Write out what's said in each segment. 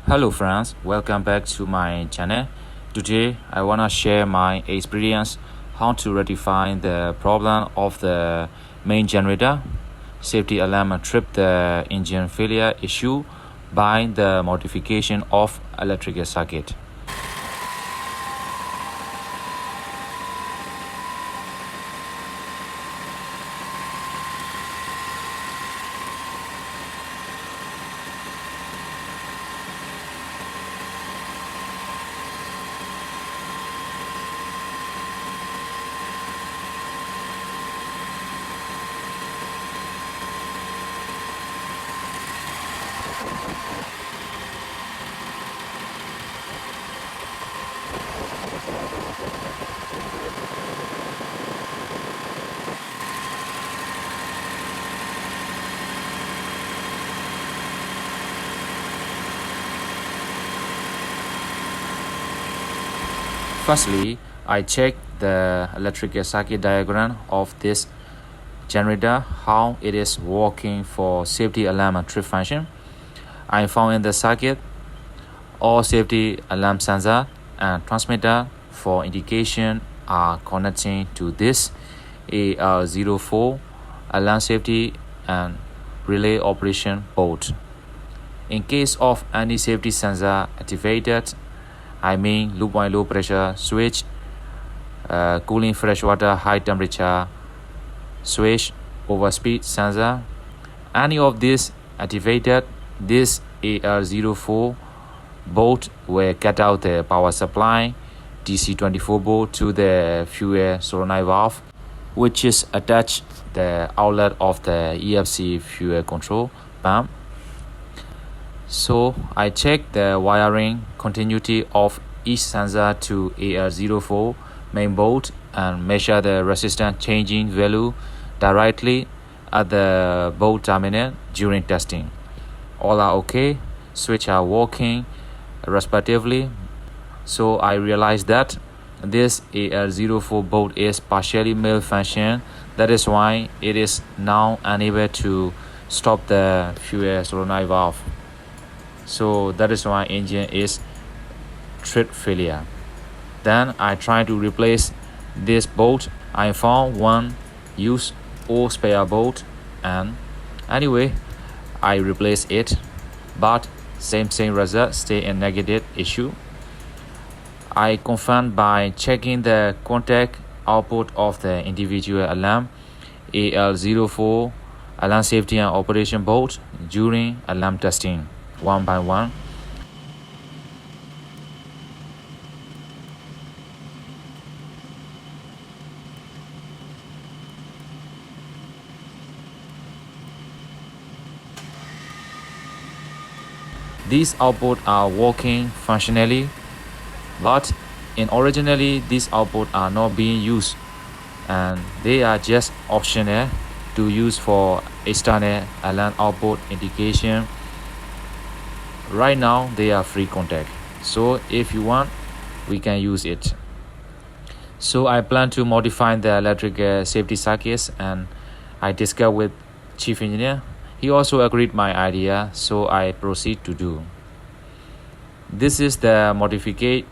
Hello friends, welcome back to my channel. Today I wanna share my experience how to rectify the problem of the main generator safety alarm trip the engine failure issue by the modification of electrical circuit. Firstly, I check the electrical circuit diagram of this generator, how it is working for safety alarm and trip function. I found in the circuit all safety alarm sensor and transmitter for indication are connecting to this AR04 alarm safety and relay operation board. In case of any safety sensor activated, I mean low point low pressure switch, cooling fresh water high temperature switch, overspeed sensor, any of these activated, this AR04 board will cut out the power supply DC 24 board to the fuel solenoid valve, which is attached the outlet of the EFC fuel control pump. So I check the wiring continuity of each sensor to AR04 main board and measure the resistance changing value directly at the board terminal during testing. All are okay, switch are working respectively. So I realized that this AR04 board is partially malfunctioned. That is why it is now unable to stop the fuel solenoid valve. So that is why engine is trip failure. Then I tried to replace this bolt. I found one used or spare bolt, and anyway I replaced it, but same result, stay in negative issue. I confirmed by checking the contact output of the individual alarm AL04 alarm safety and operation board during alarm testing one by one. These outputs are working functionally, but originally these outputs are not being used and they are just optional to use for external alarm output indication. Right now they are free contact, so if you want we can use it. So I plan to modify the electrical safety circuits, and I discussed with chief engineer. He also agreed my idea, so I proceed to do. This is the modified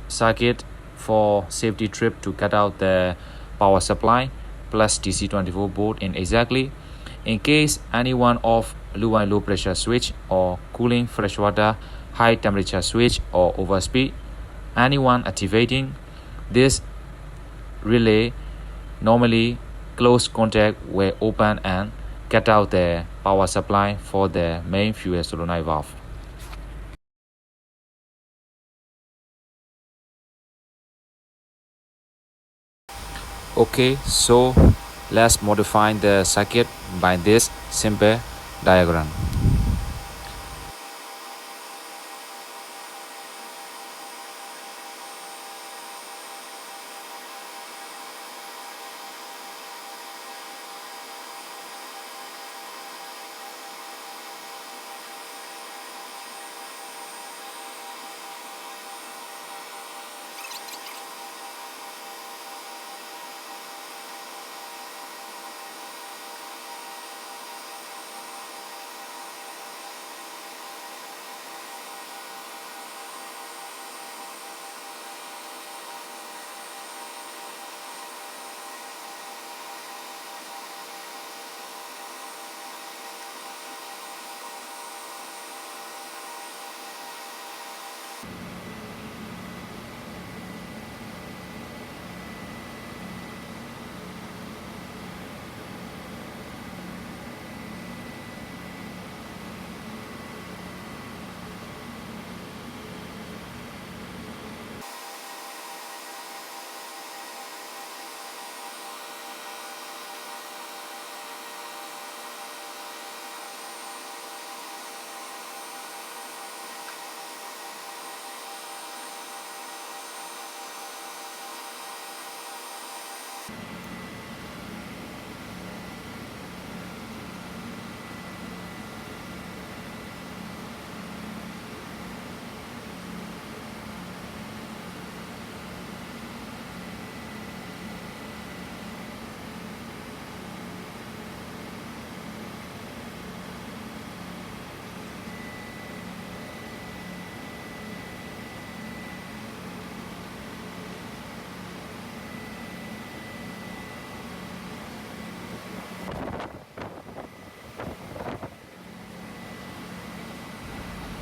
circuit for safety trip to cut out the power supply plus DC24 board in case any one of low and low pressure switch or cooling fresh water high temperature switch or overspeed, anyone activating this relay, normally close contact will open and cut out the power supply for the main fuel solenoid valve. Okay, so let's modify the circuit by this simple diagram.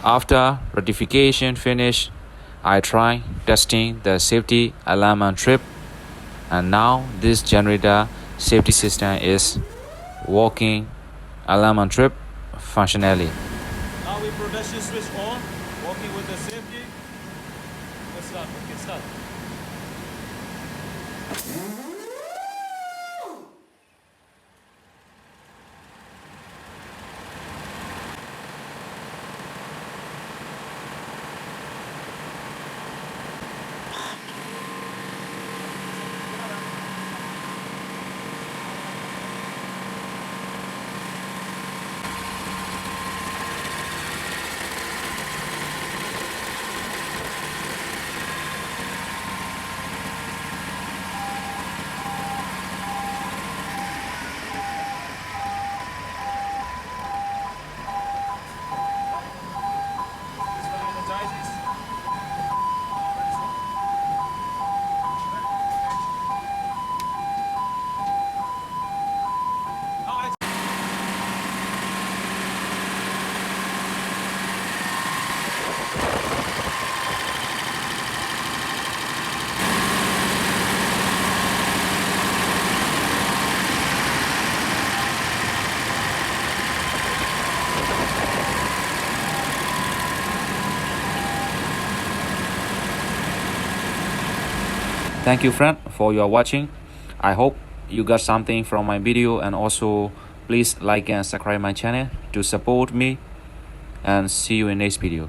After rectification finish, I try testing the safety alarm and trip, and now this generator safety system is working alarm and trip functionally. Now we production switch on, working with the safety. Let's start. Okay, start. Thank you friend for your watching. I hope you got something from my video, and also please like and subscribe my channel to support me, and see you in next video.